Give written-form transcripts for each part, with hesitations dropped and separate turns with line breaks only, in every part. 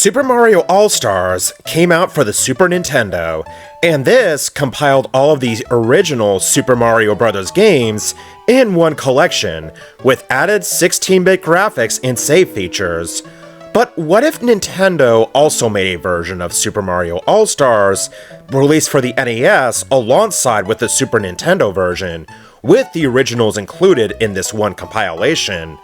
Super Mario All-Stars came out for the Super Nintendo, and this compiled all of the original Super Mario Bros. Games in one collection, with added 16-bit graphics and save features. But what if Nintendo also made a version of Super Mario All-Stars, released for the NES alongside with the Super Nintendo version, with the originals included in this one compilation?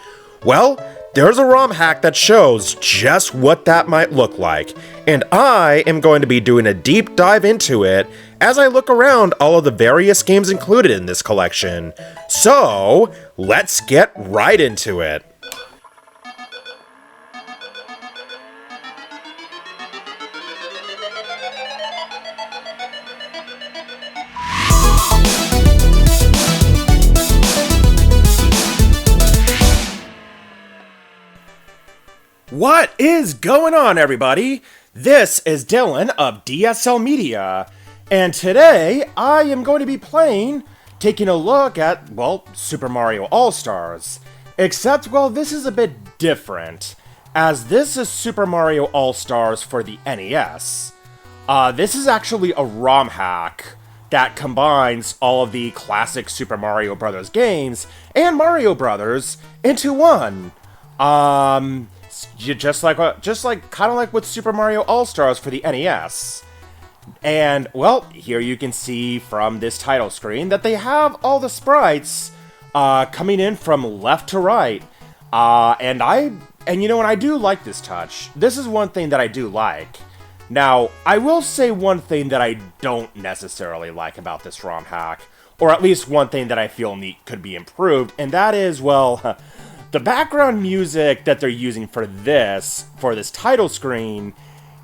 Well, there's a ROM hack that shows just what that might look like, and I am going to be doing a deep dive into it as I look around all of the various games included in this collection. So, let's get right into it. What is going on, everybody? This is Dylan of DSL Media, and today I am going to be taking a look at, well, Super Mario All-Stars. Except, well, this is a bit different, as this is Super Mario All-Stars for the NES. This is actually a ROM hack that combines all of the classic Super Mario Bros. Games and Mario Bros. Into one. Just like kind of like with Super Mario All-Stars for the NES. And, well, here you can see from this title screen that they have all the sprites coming in from left to right. And you know what, I do like this touch. This is one thing that I do like. Now, I will say one thing that I don't necessarily like about this ROM hack, or at least one thing that I feel could be improved, and that is, well, the background music that they're using for this title screen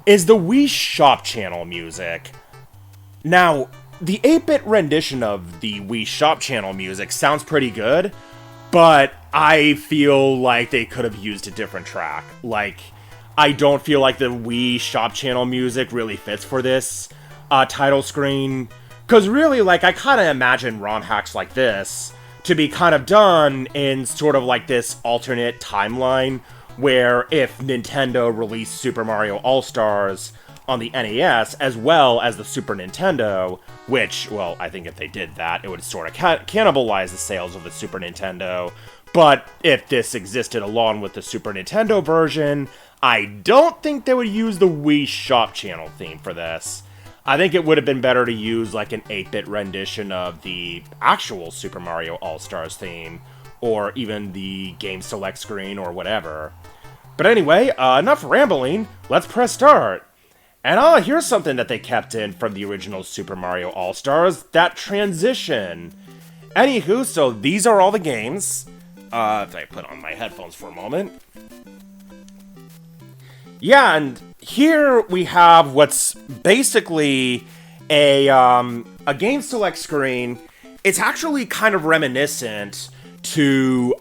is the Wii Shop Channel music. Now, the 8-bit rendition of the Wii Shop Channel music sounds pretty good, but I feel like they could have used a different track. Like, I don't feel like the Wii Shop Channel music really fits for this title screen, because really, like, I kind of imagine ROM hacks like this to be kind of done in sort of like this alternate timeline, where if Nintendo released Super Mario All-Stars on the NES as well as the Super Nintendo, which, well, I think if they did that, it would sort of cannibalize the sales of the Super Nintendo. But if this existed along with the Super Nintendo version, I don't think they would use the Wii Shop Channel theme for this. I think it would have been better to use like an 8-bit rendition of the actual Super Mario All-Stars theme, or even the game select screen or whatever. But anyway, enough rambling, let's press start. And here's something that they kept in from the original Super Mario All-Stars, that transition. Anywho, so these are all the games. If I put on my headphones for a moment. Yeah, and here we have what's basically a game select screen. It's actually kind of reminiscent to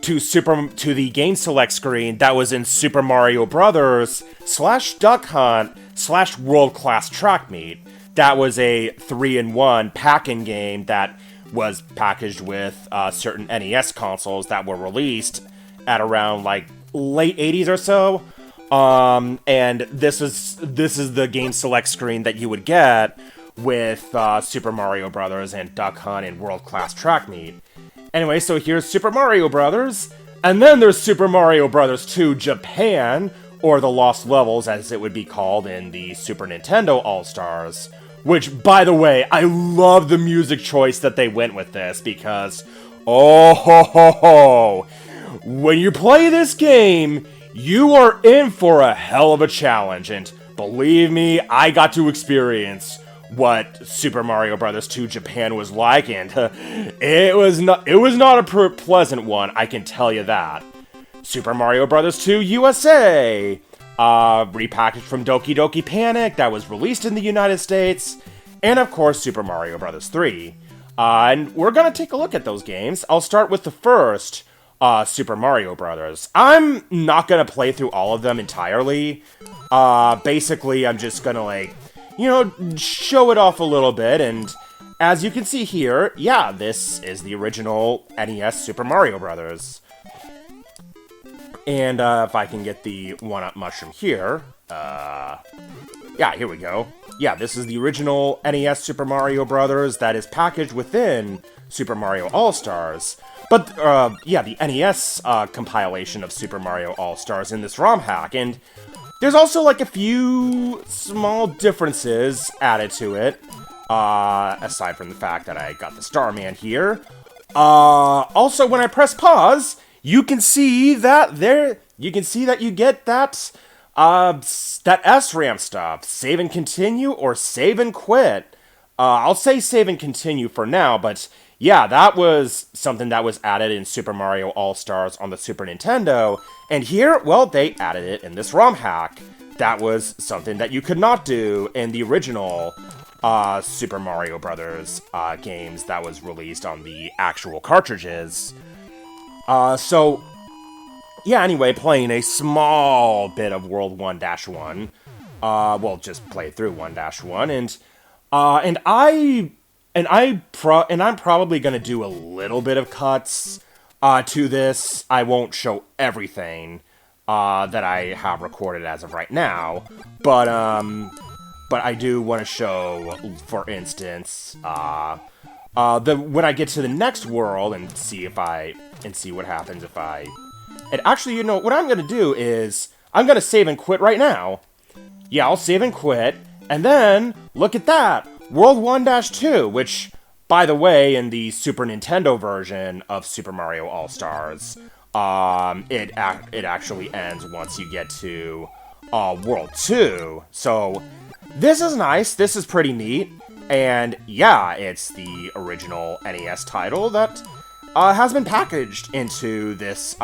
the game select screen that was in Super Mario Brothers / Duck Hunt / World Class Track Meet. That was a 3-in-1 pack-in game that was packaged with certain NES consoles that were released at around like late 80s or so. And this is the game select screen that you would get with Super Mario Brothers and Duck Hunt and World Class Track Meet. Anyway, so here's Super Mario Brothers, and then there's Super Mario Brothers 2 Japan, or the Lost Levels as it would be called in the Super Nintendo All-Stars. Which, by the way, I love the music choice that they went with this, because, oh ho ho ho, when you play this game, you are in for a hell of a challenge, and believe me, I got to experience what Super Mario Bros. 2 Japan was like, and it was not a pleasant one, I can tell you that. Super Mario Bros. 2 USA, repackaged from Doki Doki Panic, that was released in the United States, and of course Super Mario Bros. 3. And we're gonna take a look at those games. I'll start with the first, Super Mario Brothers. I'm not gonna play through all of them entirely. Basically, I'm just gonna, like, you know, show it off a little bit, and as you can see here, yeah, this is the original NES Super Mario Brothers. And if I can get the 1-up mushroom here, yeah, here we go. Yeah, this is the original NES Super Mario Brothers that is packaged within Super Mario All-Stars. But, yeah, the NES compilation of Super Mario All-Stars in this ROM hack. And there's also, like, a few small differences added to it, aside from the fact that I got the Starman here. Also, when I press pause, you can see that you get that, that SRAM stuff. Save and continue or save and quit. I'll say save and continue for now, but yeah, that was something that was added in Super Mario All-Stars on the Super Nintendo, and here, well, they added it in this ROM hack. That was something that you could not do in the original Super Mario Brothers games that was released on the actual cartridges. So, yeah, anyway, playing a small bit of World 1-1, well, just play through 1-1, and I'm probably gonna do a little bit of cuts to this. I won't show everything that I have recorded as of right now, but I do want to show, for instance, when I get to the next world and see what happens if I. And actually, you know what I'm gonna do is I'm gonna save and quit right now. Yeah, I'll save and quit, and then look at that. World 1-2, which, by the way, in the Super Nintendo version of Super Mario All-Stars, it actually ends once you get to World 2. So this is nice. This is pretty neat. And yeah, it's the original NES title that has been packaged into this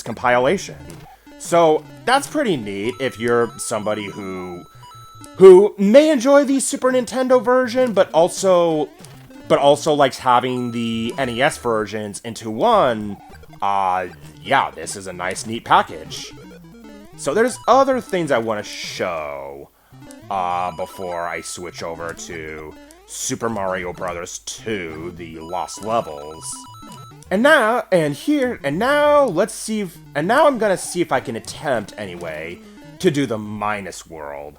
compilation. So that's pretty neat if you're somebody who may enjoy the Super Nintendo version, but also likes having the NES versions into one. Yeah, this is a nice, neat package. So there's other things I want to show before I switch over to Super Mario Bros. 2, the Lost Levels. And now I'm gonna see if I can attempt, anyway, to do the minus world.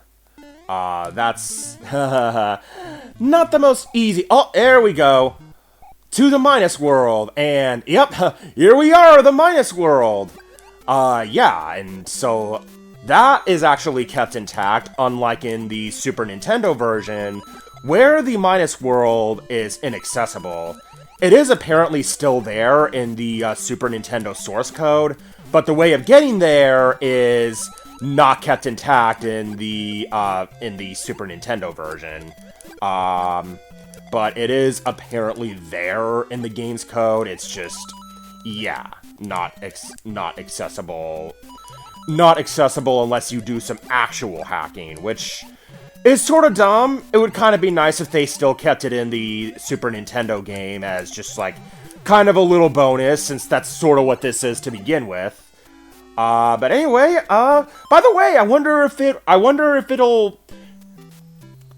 That's not the most easy. Oh, there we go. To the minus world. And, yep, here we are, the minus world. Yeah, and so that is actually kept intact, unlike in the Super Nintendo version, where the minus world is inaccessible. It is apparently still there in the Super Nintendo source code, but the way of getting there is not kept intact in the Super Nintendo version. But it is apparently there in the game's code. It's just, yeah, not accessible. Not accessible unless you do some actual hacking, which is sort of dumb. It would kind of be nice if they still kept it in the Super Nintendo game as just, like, kind of a little bonus, since that's sort of what this is to begin with. But anyway, by the way, I wonder if it'll...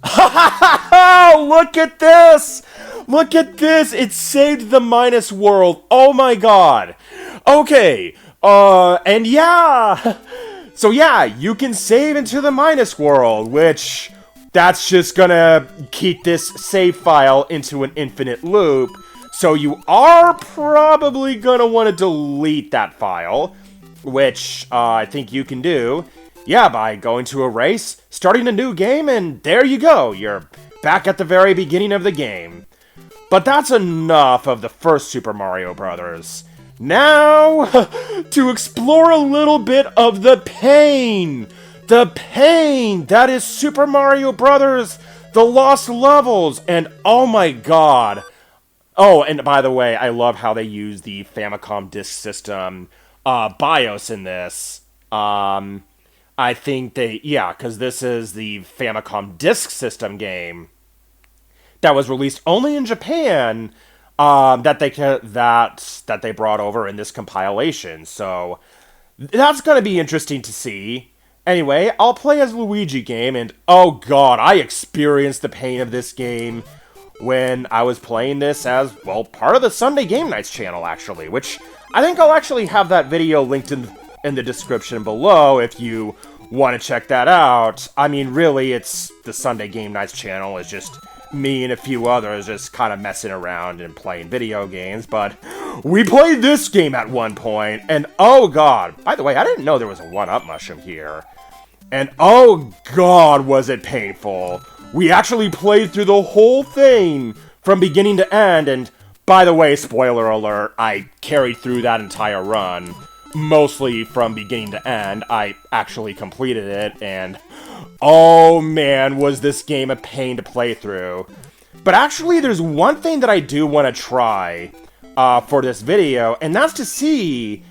Look at this! Look at this! It saved the minus world! Oh my god! Okay, and yeah! So yeah, you can save into the minus world, which... that's just gonna keep this save file into an infinite loop, so you are probably gonna want to delete that file, which I think you can do, yeah, by going to erase, starting a new game, and there you go, you're back at the very beginning of the game. But that's enough of the first Super Mario Brothers. Now, to explore a little bit of the pain! The pain that is Super Mario Brothers, the Lost Levels, and oh my god. Oh, and by the way, I love how they use the Famicom Disk System BIOS in this. I think because this is the Famicom Disk System game that was released only in Japan, that they brought over in this compilation. So that's going to be interesting to see. Anyway, I'll play as Luigi game, and oh god, I experienced the pain of this game when I was playing this as, well, part of the Sunday Game Nights channel, actually, which I think I'll actually have that video linked in the description below if you want to check that out. I mean, really, it's the Sunday Game Nights channel. It's just me and a few others just kind of messing around and playing video games, but we played this game at one point, and oh god, by the way, I didn't know there was a 1-up mushroom here, and oh god, was it painful. We actually played through the whole thing from beginning to end, and by the way, spoiler alert, I carried through that entire run, mostly from beginning to end. I actually completed it, and oh man, was this game a pain to play through. But actually, there's one thing that I do want to try for this video, and that's to see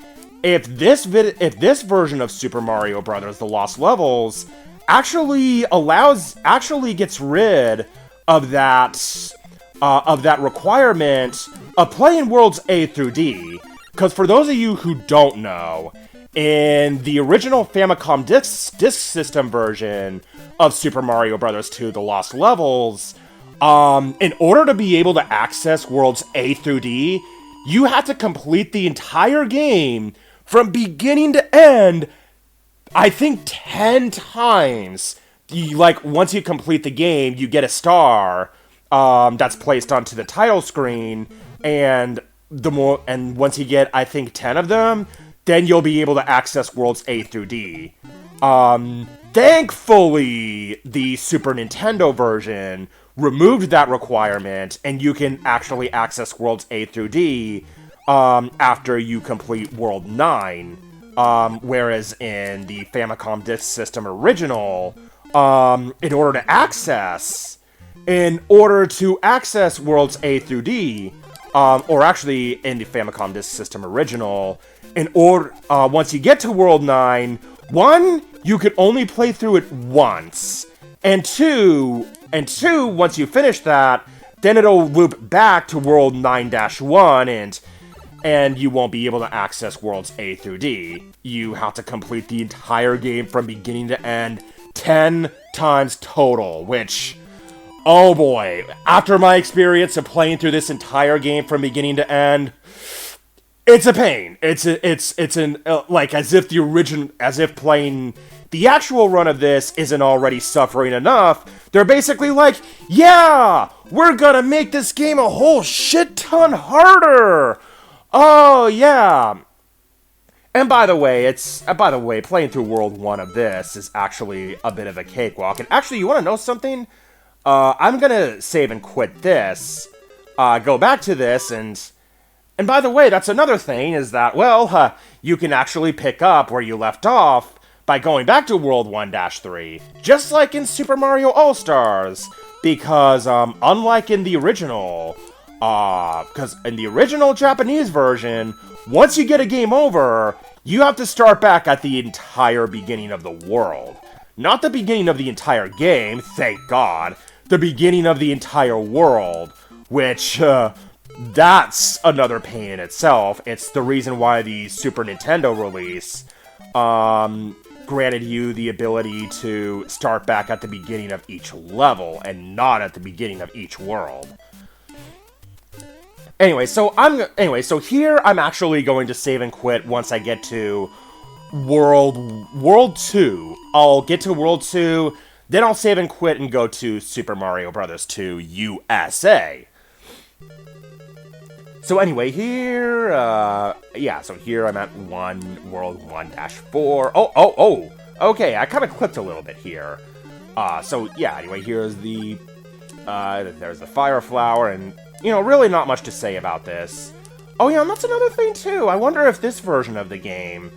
if this version of Super Mario Bros. The Lost Levels actually gets rid of that requirement of playing worlds A through D. Because for those of you who don't know, in the original Famicom Disk System version of Super Mario Bros. 2 The Lost Levels, in order to be able to access worlds A through D, you had to complete the entire game from beginning to end, I think 10 times. Once you complete the game, you get a star that's placed onto the title screen, and once you get, I think, 10 of them, then you'll be able to access worlds A through D. Thankfully, the Super Nintendo version removed that requirement, and you can actually access worlds A through D after you complete World 9. Whereas in the Famicom Disk System original, in order to access worlds A through D, or actually in the Famicom Disk System original, once you get to World 9, 1, you could only play through it once, and 2, once you finish that, then it'll loop back to World 9-1, and you won't be able to access worlds A through D. You have to complete the entire game from beginning to end 10 times total, which, oh boy, after my experience of playing through this entire game from beginning to end, it's a pain. It's as if playing the actual run of this isn't already suffering enough. They're basically like, yeah, we're gonna make this game a whole shit ton harder. Oh yeah. And by the way, playing through World 1 of this is actually a bit of a cakewalk. And actually, you want to know something? I'm gonna save and quit this, go back to this, and by the way, that's another thing, is that, well, you can actually pick up where you left off by going back to World 1-3, just like in Super Mario All-Stars, because, unlike in the original, because in the original Japanese version, once you get a game over, you have to start back at the entire beginning of the world. Not the beginning of the entire game, thank God, the beginning of the entire world, which, that's another pain in itself. It's the reason why the Super Nintendo release, granted you the ability to start back at the beginning of each level, and not at the beginning of each world. Anyway, so here I'm actually going to save and quit once I get to World 2. I'll get to World 2, then I'll save and quit and go to Super Mario Bros. 2 USA. So anyway, here, so here I'm at World 1-4. Oh, okay, I kind of clipped a little bit here. So yeah, anyway, here's there's the Fire Flower, and, really not much to say about this. Oh yeah, and that's another thing too. I wonder if this version of the game,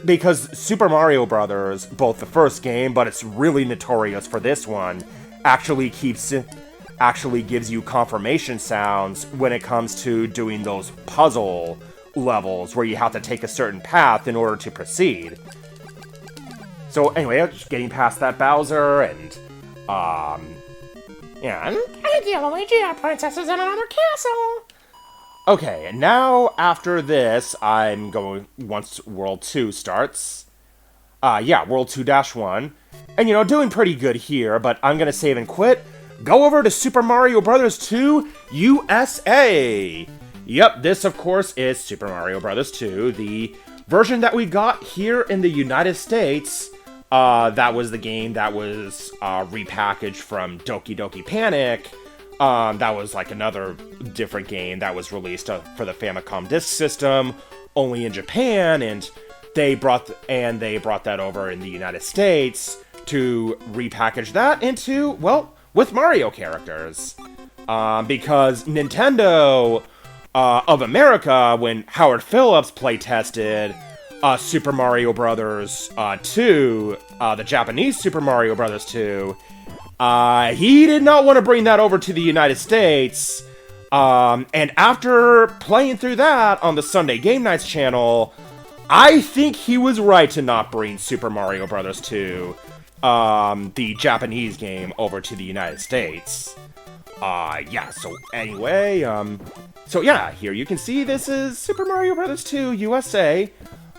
because Super Mario Brothers, both the first game, but it's really notorious for this one, actually gives you confirmation sounds when it comes to doing those puzzle levels where you have to take a certain path in order to proceed. So anyway, just getting past that Bowser, and yeah, and the Luigi princess is in another castle. Okay, and now after this, I'm going, once World 2 starts, World 2-1, and doing pretty good here, but I'm gonna save and quit, go over to Super Mario Bros. 2 USA. Yep, this of course is Super Mario Bros. 2, the version that we got here in the United States. That was the game that was repackaged from Doki Doki Panic. That was like another different game that was released for the Famicom Disk System, only in Japan, and they brought that over in the United States to repackage that into, well, with Mario characters. Because Nintendo of America, when Howard Phillips playtested Super Mario Bros. 2, the Japanese Super Mario Bros. 2, he did not want to bring that over to the United States. And after playing through that on the Sunday Game Nights channel, I think he was right to not bring Super Mario Bros. 2, the Japanese game, over to the United States. Yeah, so anyway, so yeah, here you can see this is Super Mario Bros. 2 USA.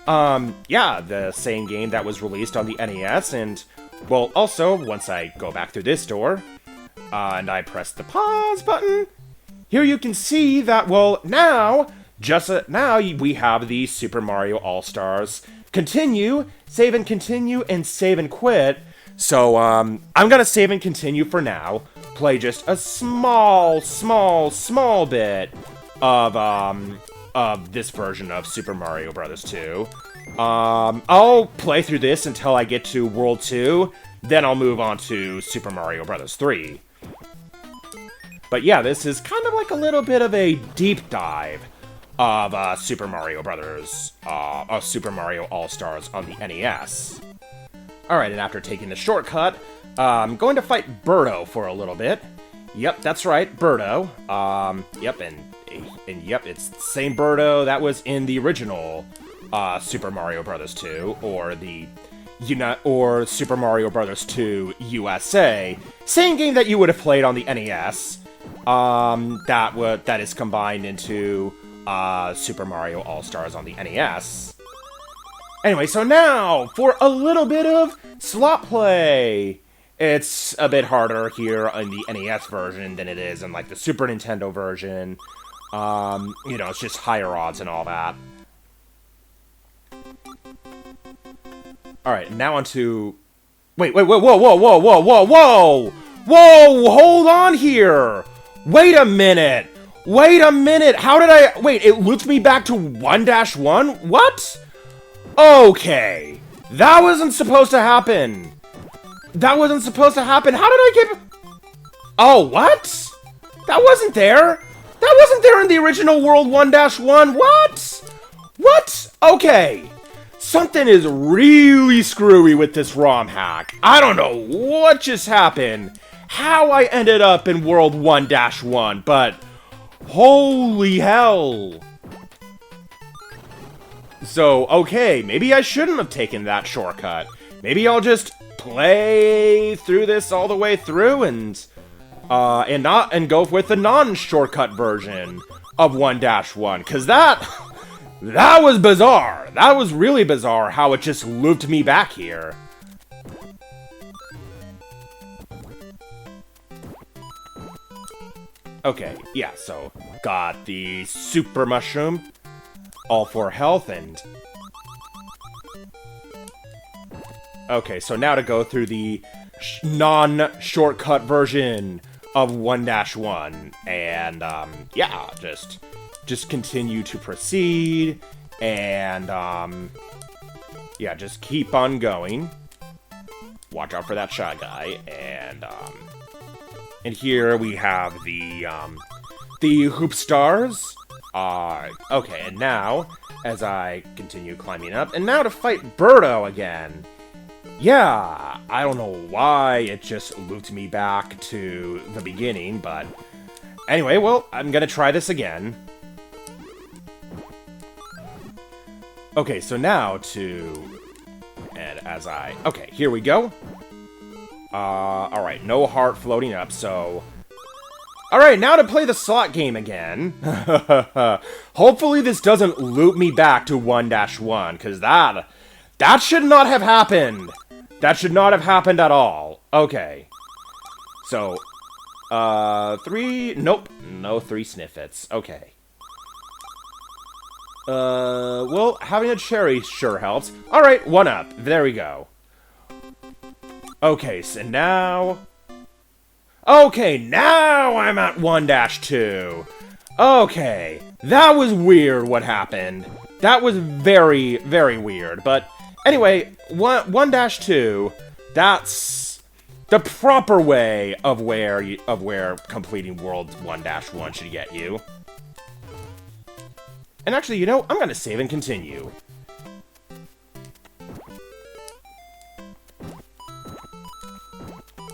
Yeah, the same game that was released on the NES, and, well, also, once I go back through this door, and I press the pause button, here you can see that, well, now, now we have the Super Mario All-Stars continue, save and continue, and save and quit. So, I'm gonna save and continue for now, play just a small bit of this version of Super Mario Bros. 2. I'll play through this until I get to World 2, then I'll move on to Super Mario Bros. 3. But yeah, this is kind of like a little bit of a deep dive of Super Mario Brothers, of Super Mario All-Stars on the NES. Alright, and after taking the shortcut, I'm going to fight Birdo for a little bit. Yep, that's right, Birdo. Yep, and yep, it's the same Birdo that was in the original Super Mario Bros. 2, or Super Mario Bros. 2 USA. Same game that you would have played on the NES. That is combined into Super Mario All-Stars on the NES. Anyway, so now for a little bit of slot play. It's a bit harder here in the NES version than it is in like the Super Nintendo version. You know, it's just higher odds and all that. Alright, now on to... Wait, whoa, hold on here! Wait a minute! How did I... Wait, it looped me back to 1-1? What? Okay. That wasn't supposed to happen. How did I get... Oh, what? That wasn't there. That wasn't there in the original World 1-1. What? Okay. Something is really screwy with this ROM hack. I don't know what just happened, how I ended up in World 1-1, but holy hell. So, okay, maybe I shouldn't have taken that shortcut. Maybe I'll just play through this all the way through and go with the non-shortcut version of 1-1, because that was bizarre. That was really bizarre how it just looped me back here. Okay, yeah, so got the super mushroom, all for health, and... Okay, so now to go through the non-shortcut version of 1-1, and, yeah, just continue to proceed, and, yeah, just keep on going. Watch out for that Shy Guy, and here we have the Hoop Stars. Okay, and now, as I continue climbing up, and now to fight Birdo again. Yeah, I don't know why it just looped me back to the beginning, but anyway, well, I'm gonna try this again. Okay, so now okay, here we go. Alright, no heart floating up, so... Alright, now to play the slot game again. Hopefully this doesn't loop me back to 1-1, because that should not have happened. That should not have happened at all. Okay. So, Three? Nope. No 3 sniffits. Okay. Well, having a cherry sure helps. Alright, 1 up. There we go. Okay, so now... Okay, now I'm at 1-2. Okay, that was weird what happened. That was very, very weird. But anyway, 1-2, that's the proper way of where completing World 1-1 should get you. And actually, you know, I'm gonna save and continue.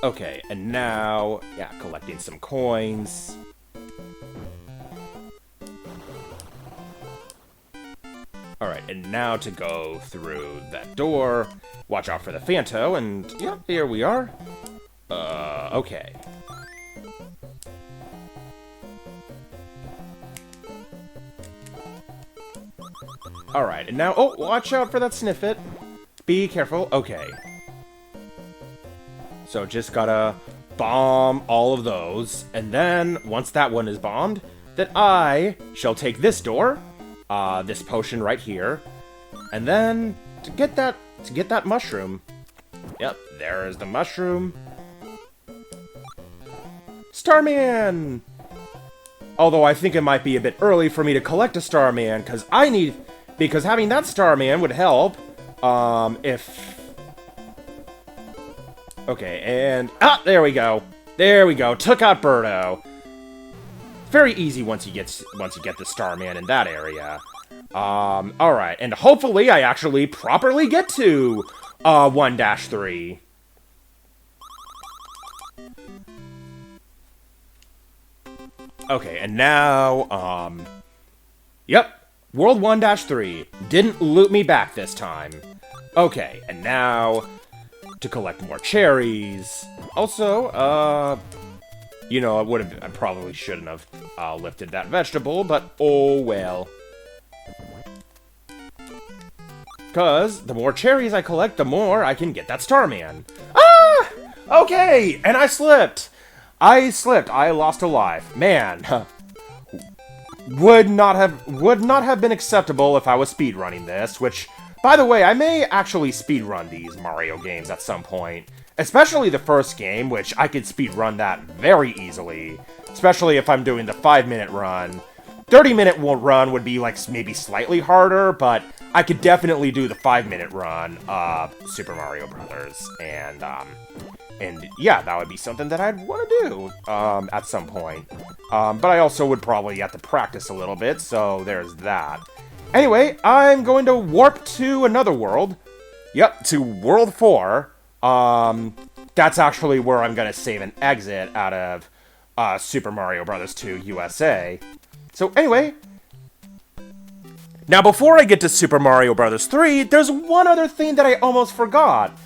Okay, and now, yeah, collecting some coins. Alright, and now to go through that door. Watch out for the Phanto, and yeah, here we are. Okay. Alright, and now, oh, watch out for that Sniffit. Be careful. Okay. So just gotta bomb all of those, and then, once that one is bombed, then I shall take this door, this potion right here, and then, to get that mushroom. Yep, there is the mushroom. Starman! Although I think it might be a bit early for me to collect a Starman, because having that Starman would help, if... Okay, and... Ah, there we go. There we go. Took out Birdo. Very easy once you get the Starman in that area. Alright, and hopefully I actually properly get to, 1-3. Okay, and now, yep, World 1-3. Didn't loot me back this time. Okay, and now... to collect more cherries. Also, you know, I probably shouldn't have lifted that vegetable, but oh well. Because the more cherries I collect, the more I can get that Starman. Ah! Okay, and I slipped. I lost a life. Man, would not have been acceptable if I was speedrunning this, which... By the way, I may actually speedrun these Mario games at some point. Especially the first game, which I could speedrun that very easily. Especially if I'm doing the 5-minute run. 30-minute run would be, like, maybe slightly harder, but I could definitely do the 5-minute run of Super Mario Brothers. And yeah, that would be something that I'd want to do at some point. But I also would probably have to practice a little bit, so there's that. Anyway, I'm going to warp to another world. Yep, to World 4. That's actually where I'm going to save and exit out of Super Mario Bros. 2 USA. So anyway, now before I get to Super Mario Bros. 3, there's one other thing that I almost forgot.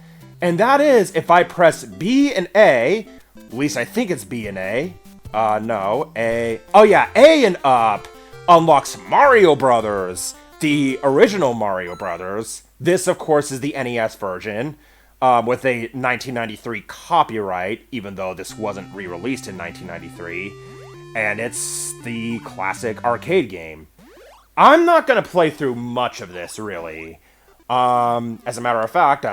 And that is, if I press B and A, at least I think it's B and A. No, A. Oh yeah, A and up unlocks Mario Brothers, the original Mario Brothers. This, of course, is the NES version, with a 1993 copyright, even though this wasn't re-released in 1993. And it's the classic arcade game. I'm not gonna play through much of this, really. As a matter of fact,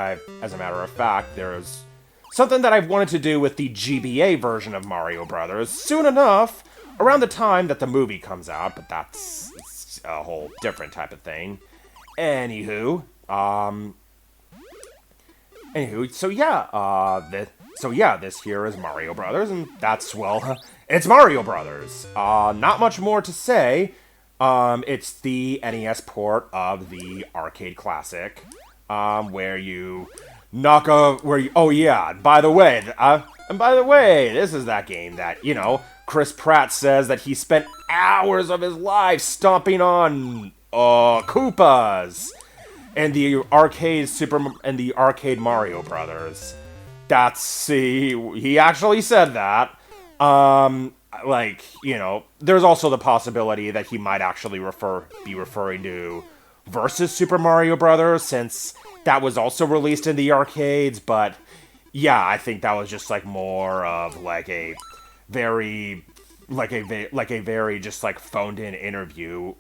there's something that I've wanted to do with the GBA version of Mario Brothers soon enough, around the time that the movie comes out, but that's a whole different type of thing. Anywho, so yeah, this here is Mario Brothers, and that's, well, it's Mario Brothers. Not much more to say. It's the NES port of the arcade classic, where you knock a, oh yeah, by the way, this is that game that, you know, Chris Pratt says that he spent hours of his life stomping on, Koopas, and the arcade Mario Brothers. He actually said that. Like, you know, there's also the possibility that he might actually be referring to Versus Super Mario Brothers, since that was also released in the arcades, but yeah, I think that was just like more of like a very like a very just like phoned in interview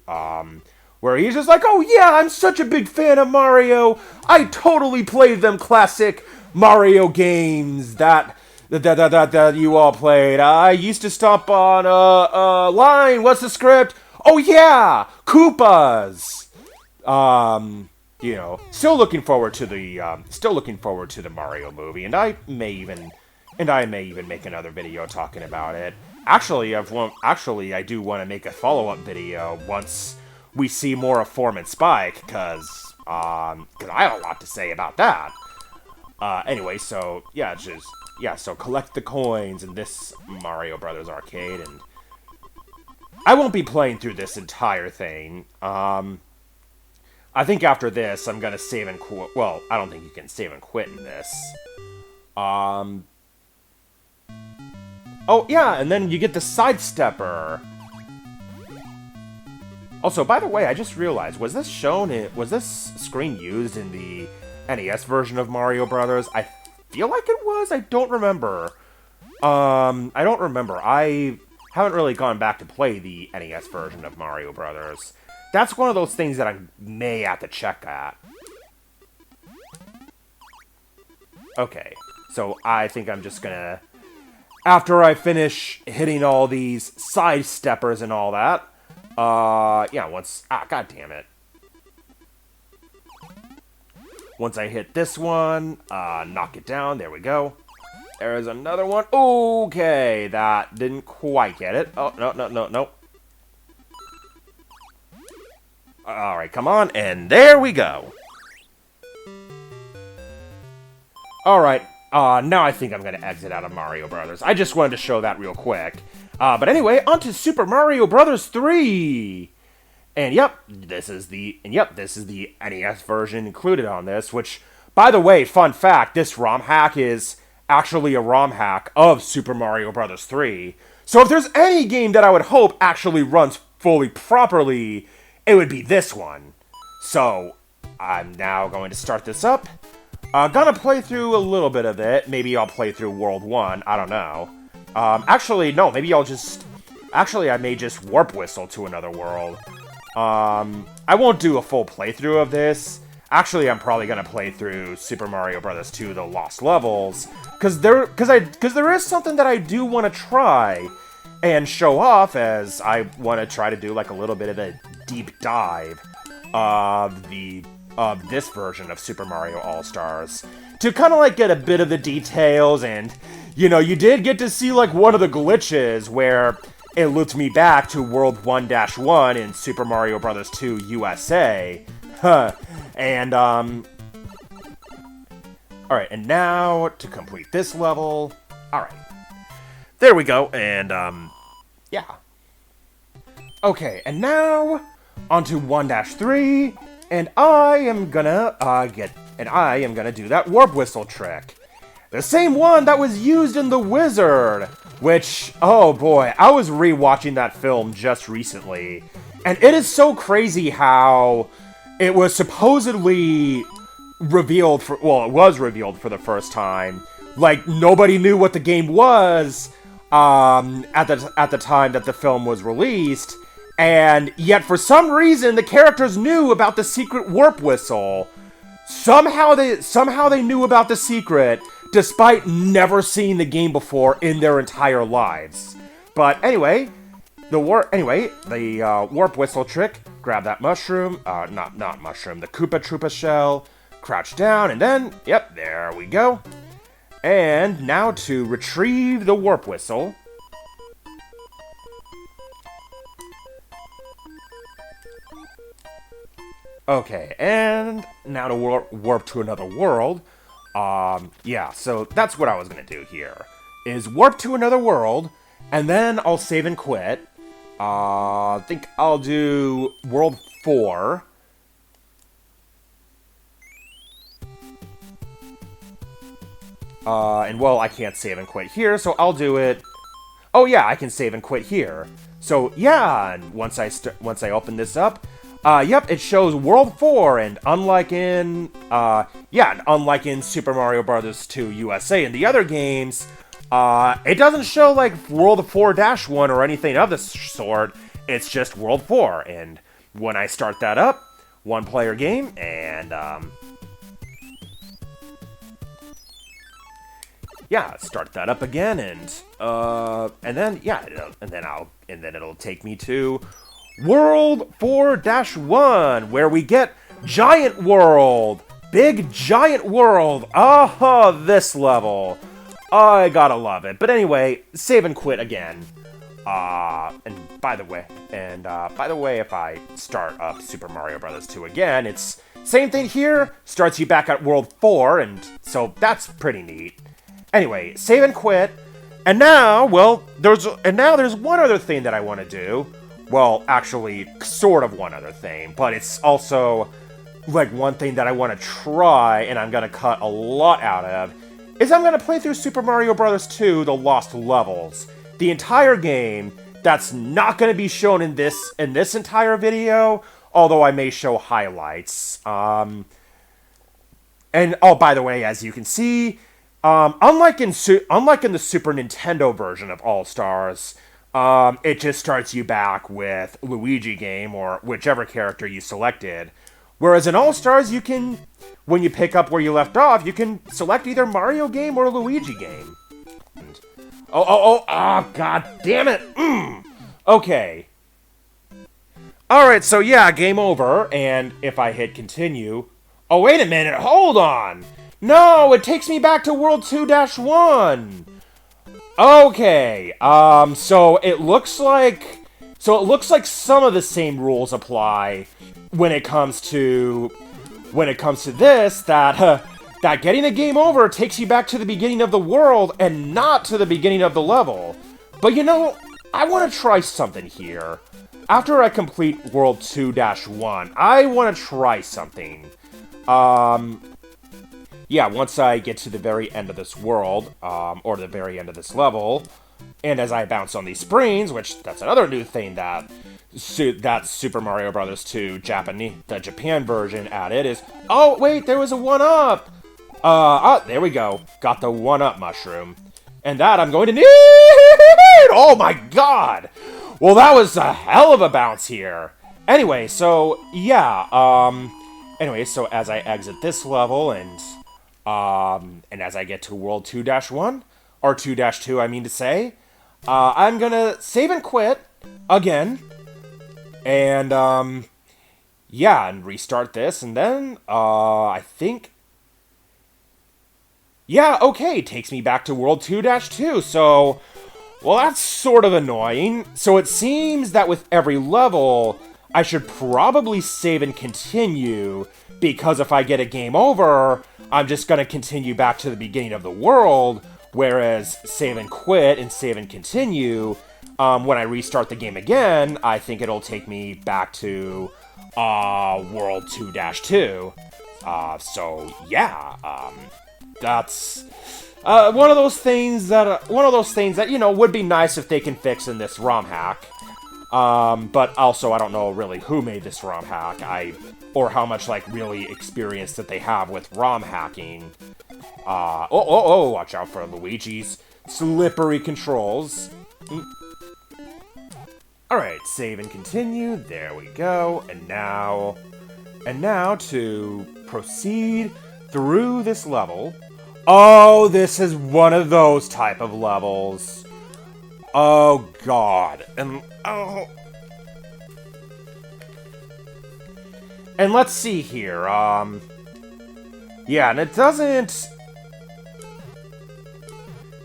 where he's just like, "Oh yeah, I'm such a big fan of Mario. I totally played them classic Mario games that you all played. I used to stop on line. What's the script? Oh yeah, Koopas." You know, still looking forward to the Mario movie, and I may even make another video talking about it. Actually, I do want to make a follow-up video once we see more of Form and Spike, because I have a lot to say about that. Anyway, so yeah, so collect the coins in this Mario Brothers arcade, and I won't be playing through this entire thing. I think after this, I'm gonna save and quit. Well, I don't think you can save and quit in this. Oh, yeah, and then you get the Sidestepper. Also, by the way, I just realized, was this screen used in the NES version of Mario Brothers? I feel like it was. I don't remember. I haven't really gone back to play the NES version of Mario Brothers. That's one of those things that I may have to check at. Okay, so I think I'm just gonna... After I finish hitting all these Sidesteppers and all that, yeah, god damn it. Once I hit this one, knock it down, there we go. There's another one. Okay, that didn't quite get it. Oh, no. Alright, come on, and there we go. Alright, now I think I'm going to exit out of Mario Brothers. I just wanted to show that real quick. But anyway, on to Super Mario Brothers 3! And yep, this is the NES version included on this, which, by the way, fun fact, this ROM hack is actually a ROM hack of Super Mario Brothers 3. So if there's any game that I would hope actually runs fully properly, it would be this one. So, I'm now going to start this up. Gonna play through a little bit of it. Maybe I'll play through World 1. I don't know. Actually, no. Maybe I'll just... Actually, I may just warp whistle to another world. I won't do a full playthrough of this. Actually, I'm probably gonna play through Super Mario Bros. 2: The Lost Levels. Because there is something that I do want to try and show off, as I want to try to do like a little bit of a deep dive of this version of Super Mario All-Stars to kind of like get a bit of the details. And you know, you did get to see like one of the glitches where it looped me back to World 1-1 in Super Mario Bros. 2 USA. And alright, and now to complete this level. Alright, there we go. And yeah. Okay, and now onto 1-3, and I am gonna do that warp whistle trick. The same one that was used in The Wizard, which, oh boy, I was rewatching that film just recently, and it is so crazy how it was supposedly revealed for, well, it was revealed for the first time. Like, nobody knew what the game was at the time that the film was released, and yet for some reason the characters knew about the secret warp whistle. Somehow they knew about the secret, despite never seeing the game before in their entire lives. But anyway, the warp whistle trick. Grab that mushroom, not mushroom, the Koopa Troopa shell. Crouch down, and then, yep, there we go. And now to retrieve the warp whistle. Okay, and now to warp to another world. Yeah, so that's what I was gonna do here, is warp to another world, and then I'll save and quit. I think I'll do World 4. And well, I can't save and quit here, so I'll do it... Oh yeah, I can save and quit here. So yeah, and once I open this up, yep, it shows World 4, and unlike in Super Mario Bros. 2 USA and the other games, It doesn't show, like, World 4-1 or anything of this sort. It's just World 4. And when I start that up, one-player game, and, yeah, start that up again, and then, yeah, and then it'll take me to World 4-1, where we get Giant World! Big Giant World! This level. I gotta love it. But anyway, save and quit again. And by the way, if I start up Super Mario Bros. 2 again, it's same thing here, starts you back at World 4, and so that's pretty neat. Anyway, save and quit, and now, well, there's one other thing that I want to do. Well, actually, sort of one other thing, but it's also, like, one thing that I want to try, and I'm gonna cut a lot out of, is I'm gonna play through Super Mario Bros. 2, The Lost Levels. The entire game. That's not gonna be shown in this entire video, although I may show highlights. And, oh, by the way, as you can see, unlike in the Super Nintendo version of All-Stars, it just starts you back with Luigi game, or whichever character you selected. Whereas in All-Stars, you can, when you pick up where you left off, you can select either Mario game or Luigi game. And, god damn it! Okay. Alright, so yeah, game over, and if I hit continue... Oh, wait a minute, hold on! No, it takes me back to World 2-1! Okay, so it looks like some of the same rules apply when it comes to this, that getting the game over takes you back to the beginning of the world and not to the beginning of the level. But you know, I want to try something here. After I complete World 2-1, I want to try something. Yeah, once I get to the very end of this world, or the very end of this level, and as I bounce on these springs, which that's another new thing that Super Mario Bros. 2 the Japan version added is, oh wait, there was a 1-up! There we go. Got the 1-up mushroom. And that I'm going to need! Oh my god! Well, that was a hell of a bounce here. Anyway, so, yeah, so as I exit this level, and as I get to World 2-1, or 2-2, I mean to say, I'm gonna save and quit, again, and, yeah, and restart this, and then, I think... Yeah, okay, takes me back to World 2-2, so... Well, that's sort of annoying. So it seems that with every level, I should probably save and continue, because if I get a game over, I'm just gonna continue back to the beginning of the world, whereas save and quit and save and continue, when I restart the game again, I think it'll take me back to, World 2-2. So, yeah, that's one of those things that you know would be nice if they can fix in this ROM hack. But also I don't know really who made this ROM hack, or how much like really experience that they have with ROM hacking. Watch out for Luigi's slippery controls. All right, save and continue. There we go. And now to proceed through this level. Oh, this is one of those type of levels. Oh, God. And let's see here, yeah, and it doesn't...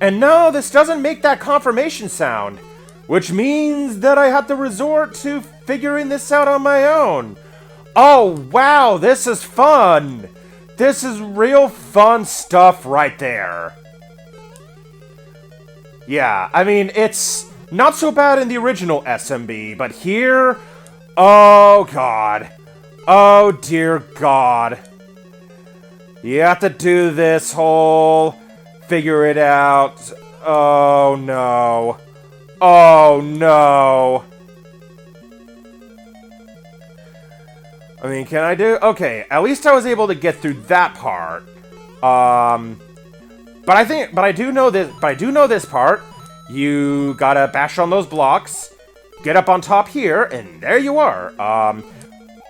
And no, this doesn't make that confirmation sound, which means that I have to resort to figuring this out on my own. Oh, wow, this is fun! This is real fun stuff right there. Yeah, I mean, it's not so bad in the original SMB, but here... Oh, God. Oh, dear God. You have to do this whole... Figure it out. Oh, no. Oh, no. I mean, can I do... Okay, at least I was able to get through that part. But I do know this part. You gotta bash on those blocks, get up on top here, and there you are.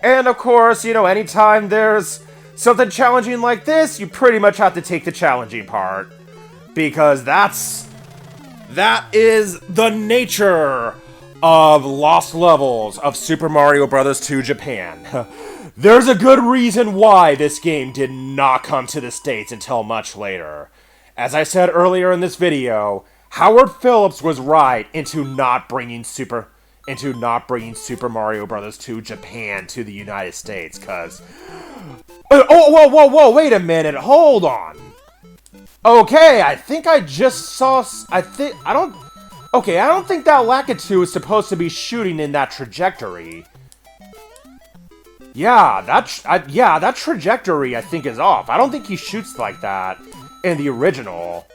And of course, you know, anytime there's something challenging like this, you pretty much have to take the challenging part. Because that is the nature of lost levels of Super Mario Bros. 2 Japan. There's a good reason why this game did not come to the States until much later. As I said earlier in this video, Howard Phillips was right into not bringing Super Mario Bros. 2 Japan to the United States, cause... whoa, wait a minute, hold on. Okay, I think I just saw... I don't think that Lakitu is supposed to be shooting in that trajectory. Yeah, that trajectory I think is off. I don't think he shoots like that in the original.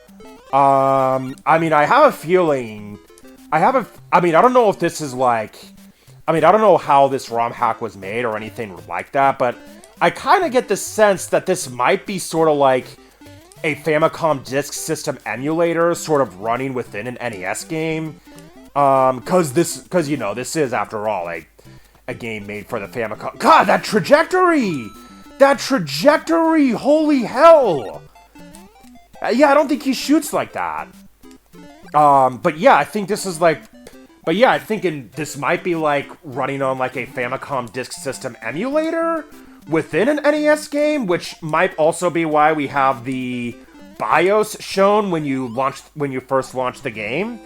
I mean, I have a feeling... I don't know if this is like... I don't know how this ROM hack was made or anything like that, but I kind of get the sense that this might be sort of like a Famicom Disk System emulator sort of running within an NES game. Because, you know, this is, after all, a game made for the Famicom. God, that trajectory! That trajectory! Holy hell! Yeah, I don't think he shoots like that. But yeah, I think this is like... But yeah, I think this might be like running on like a Famicom Disk System emulator within an NES game, which might also be why we have the BIOS shown when you first launch the game.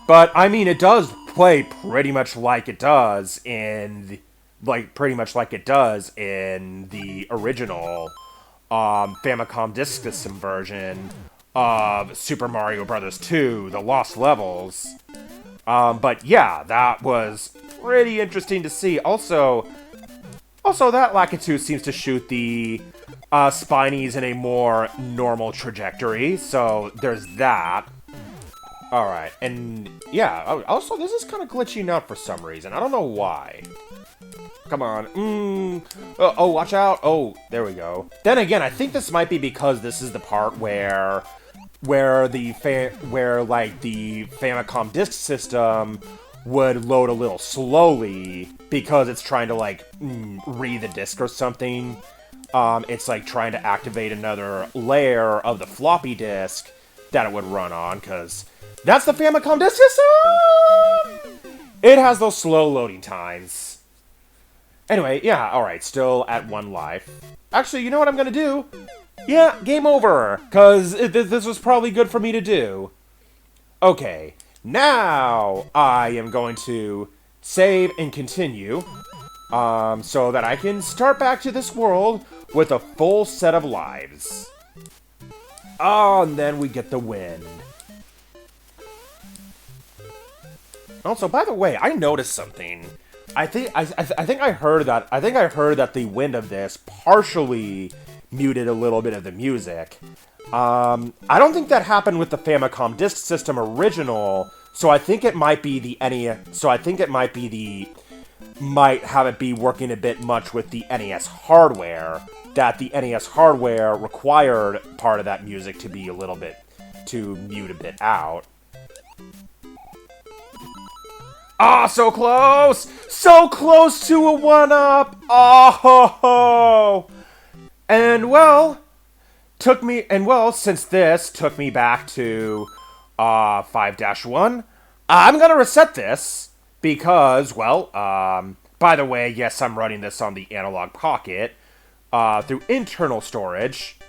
But I mean, it does play pretty much like it does in the original Famicom Disk System version of Super Mario Bros. 2, The Lost Levels. But yeah, that was pretty interesting to see. Also that Lakitu seems to shoot the Spinies in a more normal trajectory, so there's that. Alright, and yeah, also this is kind of glitching out for some reason. I don't know why. Come on. Oh, watch out. Oh, there we go. Then again, I think this might be because this is the part where the Famicom Disk System would load a little slowly because it's trying to like read the disc or something. It's like trying to activate another layer of the floppy disk that it would run on, because that's the Famicom Disk System! It has those slow loading times. Anyway, yeah, alright, still at 1 life. Actually, you know what I'm gonna do? Yeah, game over, because this was probably good for me to do. Okay, now I am going to save and continue, so that I can start back to this world with a full set of lives. Oh, and then we get the wind. Also, by the way, I noticed something. I think I heard that the wind of this partially muted a little bit of the music. I don't think that happened with the Famicom Disk System original, so I think it might be the NES. So I think it might have it be working a bit much with the NES hardware. That the NES hardware required part of that music to be to mute a bit out. Ah, so close! So close to a 1-up! Oh! And well, since this took me back to 5-1, I'm gonna reset this because, well, by the way, yes, I'm running this on the Analog Pocket through internal storage.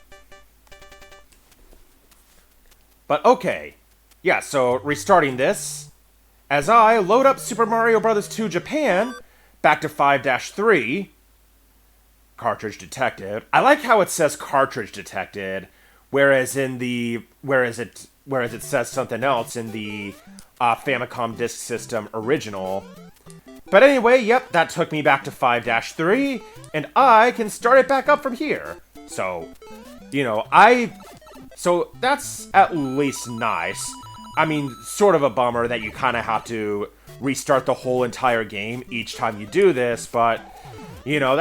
But okay, yeah, so restarting this. As I load up Super Mario Bros. 2 Japan, back to 5-3, cartridge detected. I like how it says cartridge detected, whereas it says something else in the Famicom Disk System original. But anyway, yep, that took me back to 5-3, and I can start it back up from here. So, you know, so that's at least nice. I mean, sort of a bummer that you kind of have to restart the whole entire game each time you do this, but You know,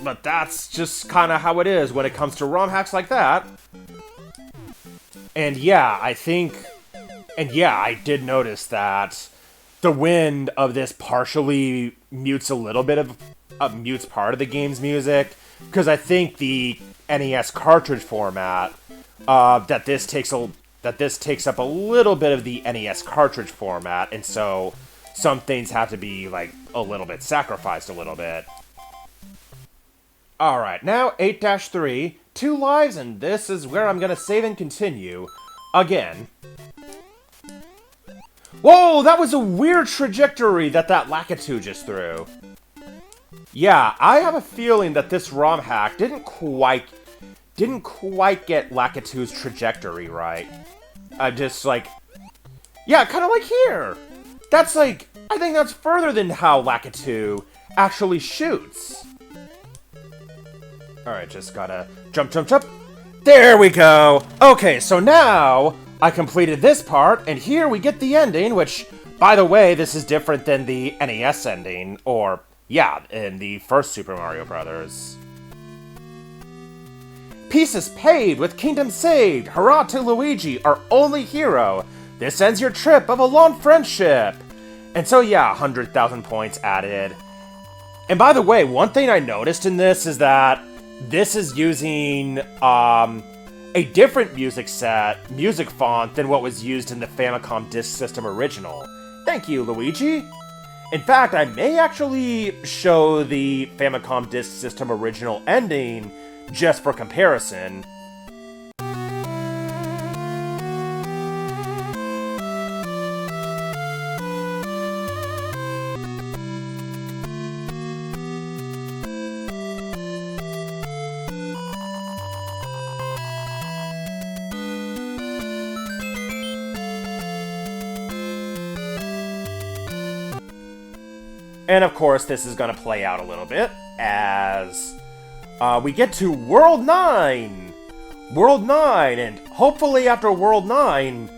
but that's just kind of how it is when it comes to ROM hacks like that. And yeah, I did notice that the wind of this partially mutes a little bit of mutes part of the game's music, because I think the NES cartridge format that this takes up a little bit of the NES cartridge format, and so some things have to be like a little bit sacrificed a little bit. Alright, now 8-3, 2 lives, and this is where I'm gonna save and continue again. Whoa, that was a weird trajectory that Lakitu just threw. Yeah, I have a feeling that this ROM hack didn't quite get Lakitu's trajectory right. Just like, yeah, kind of like here. That's like, I think that's further than how Lakitu actually shoots. Alright, just gotta jump. There we go! Okay, so now I completed this part, and here we get the ending, which, by the way, this is different than the NES ending, or, yeah, in the first Super Mario Bros. Pieces paid with kingdom saved! Hurrah to Luigi, our only hero! This ends your trip of a long friendship! And so, yeah, 100,000 points added. And by the way, one thing I noticed in this is that this is using a different music font than what was used in the Famicom Disk System original. Thank you, Luigi! In fact, I may actually show the Famicom Disk System original ending just for comparison. And of course, this is going to play out a little bit as we get to World 9! World 9, and hopefully after World 9,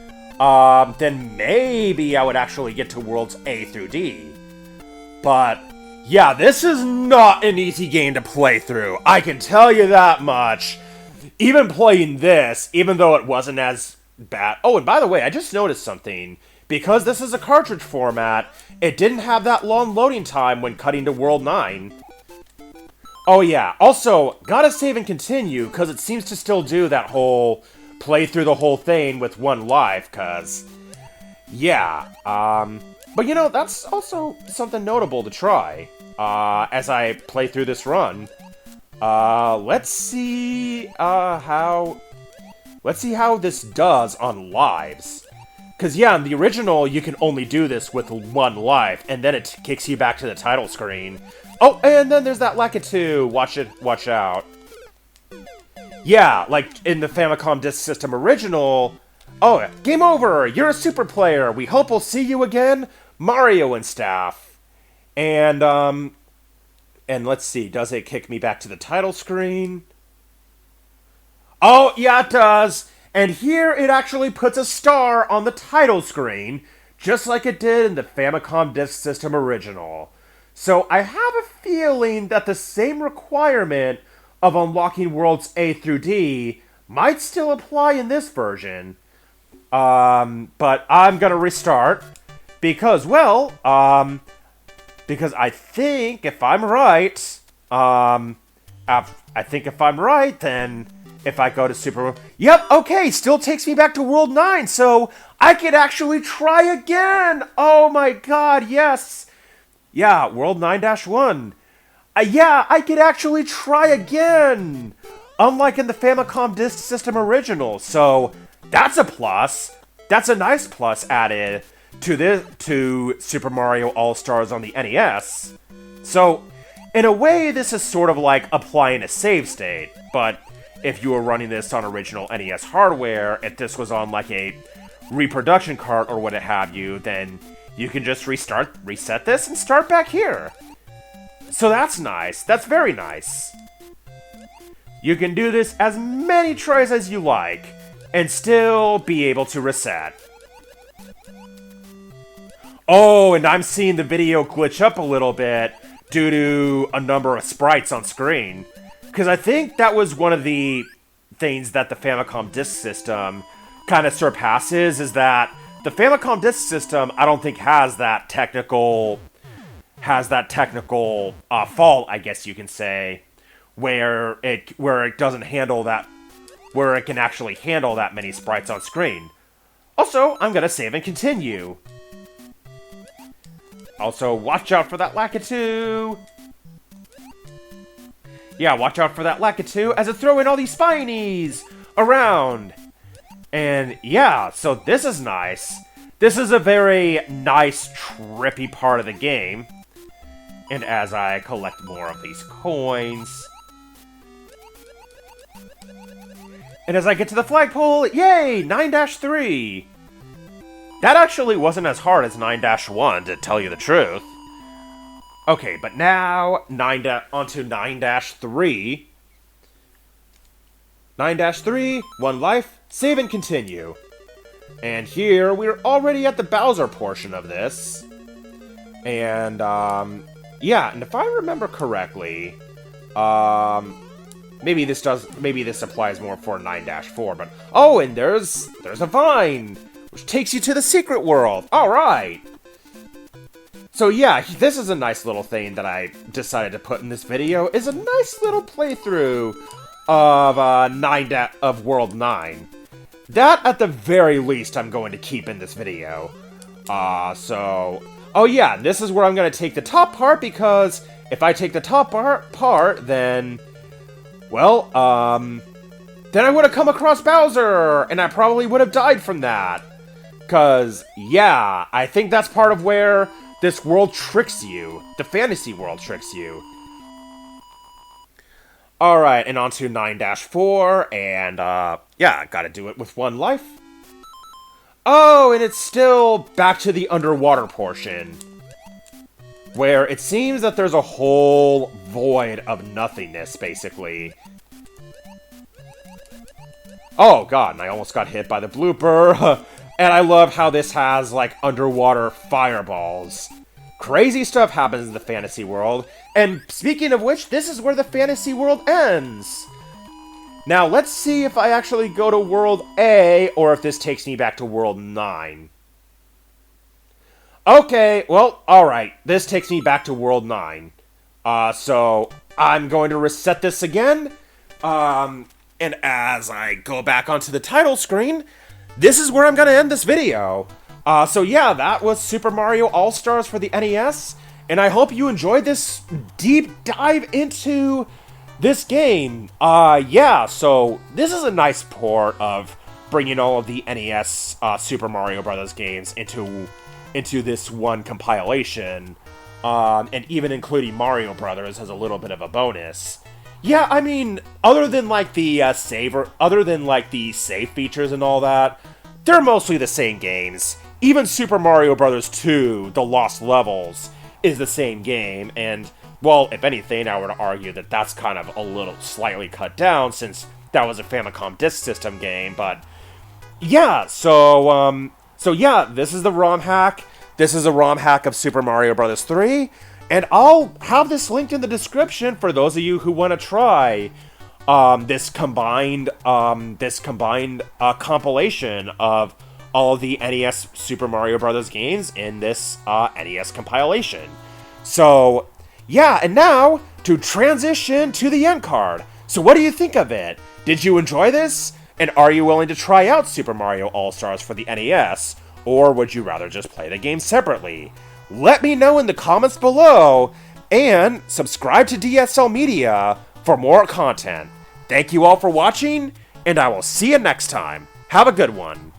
then maybe I would actually get to Worlds A through D. But, yeah, this is not an easy game to play through, I can tell you that much. Even playing this, even though it wasn't as bad... Oh, and by the way, I just noticed something. Because this is a cartridge format, it didn't have that long loading time when cutting to World 9. Oh yeah, also, gotta save and continue, because it seems to still do that whole play through the whole thing with one life, because... Yeah, but you know, that's also something notable to try, as I play through this run. Let's see how this does on lives. Because, yeah, in the original, you can only do this with one life, and then it kicks you back to the title screen. Oh, and then there's that Lakitu. Watch out. Yeah, like in the Famicom Disk System original... Oh, game over! You're a super player! We hope we'll see you again! Mario and staff. And let's see, does it kick me back to the title screen? Oh, yeah, it does! And here it actually puts a star on the title screen, just like it did in the Famicom Disk System original. So I have a feeling that the same requirement of unlocking Worlds A through D might still apply in this version. But I'm gonna restart, because, well, because I think if I'm right, then... If I go to Super... Yep, okay, still takes me back to World 9, so I could actually try again! Oh my god, yes! Yeah, World 9-1. Yeah, I could actually try again! Unlike in the Famicom Disk System original, so that's a plus. That's a nice plus added to Super Mario All-Stars on the NES. So, in a way, this is sort of like applying a save state, but... If you were running this on original NES hardware, if this was on like a reproduction cart or what have you, then you can just reset this and start back here. So that's nice. That's very nice. You can do this as many tries as you like, and still be able to reset. Oh, and I'm seeing the video glitch up a little bit, due to a number of sprites on screen. Because I think that was one of the things that the Famicom Disk System kind of surpasses, is that the Famicom Disk System, I don't think has that technical fault, I guess you can say, where it doesn't handle that, where it can actually handle that many sprites on screen. Also, I'm gonna save and continue. Also, watch out for that Lakitu! Yeah, watch out for that Lakitu as it throw in all these spinies around! And yeah, so this is nice. This is a very nice, trippy part of the game. And as I collect more of these coins... And as I get to the flagpole, yay! 9-3! That actually wasn't as hard as 9-1, to tell you the truth. Okay, but now, onto 9-3. 9-3, 1 life, save and continue. And here, we're already at the Bowser portion of this. And, yeah, and if I remember correctly, maybe this applies more for 9-4, but... Oh, and there's a vine, which takes you to the secret world. Alright! So yeah, this is a nice little thing that I decided to put in this video, is a nice little playthrough of World 9. That, at the very least, I'm going to keep in this video. Oh yeah, this is where I'm going to take the top part, because if I take the top part, then... Well, then I would have come across Bowser, and I probably would have died from that. Because, yeah, I think that's part of where this world tricks you. The fantasy world tricks you. Alright, and on to 9-4, and, yeah, gotta do it with 1 life. Oh, and it's still back to the underwater portion, where it seems that there's a whole void of nothingness, basically. Oh god, and I almost got hit by the blooper. And I love how this has, like, underwater fireballs. Crazy stuff happens in the fantasy world. And speaking of which, this is where the fantasy world ends. Now, let's see if I actually go to World A, or if this takes me back to World 9. Okay, well, alright. This takes me back to World 9. So, I'm going to reset this again. And as I go back onto the title screen, this is where I'm going to end this video. So yeah, that was Super Mario All-Stars for the NES. And I hope you enjoyed this deep dive into this game. Yeah, so this is a nice port of bringing all of the NES Super Mario Bros. Games into this one compilation. And even including Mario Brothers as a little bit of a bonus. Yeah, I mean, other than like the save features and all that, they're mostly the same games. Even Super Mario Bros. 2, The Lost Levels, is the same game, and, well, if anything, I would argue that that's kind of a little slightly cut down, since that was a Famicom Disk System game, but, yeah, so yeah, this is the Rom Hack. This is a Rom Hack of Super Mario Bros. 3, and I'll have this linked in the description for those of you who want to try this combined compilation of all of the NES Super Mario Bros. Games in this NES compilation. So, yeah, and now, to transition to the end card. So what do you think of it? Did you enjoy this? And are you willing to try out Super Mario All-Stars for the NES? Or would you rather just play the game separately? Let me know in the comments below, and subscribe to DSL Media for more content. Thank you all for watching, and I will see you next time. Have a good one.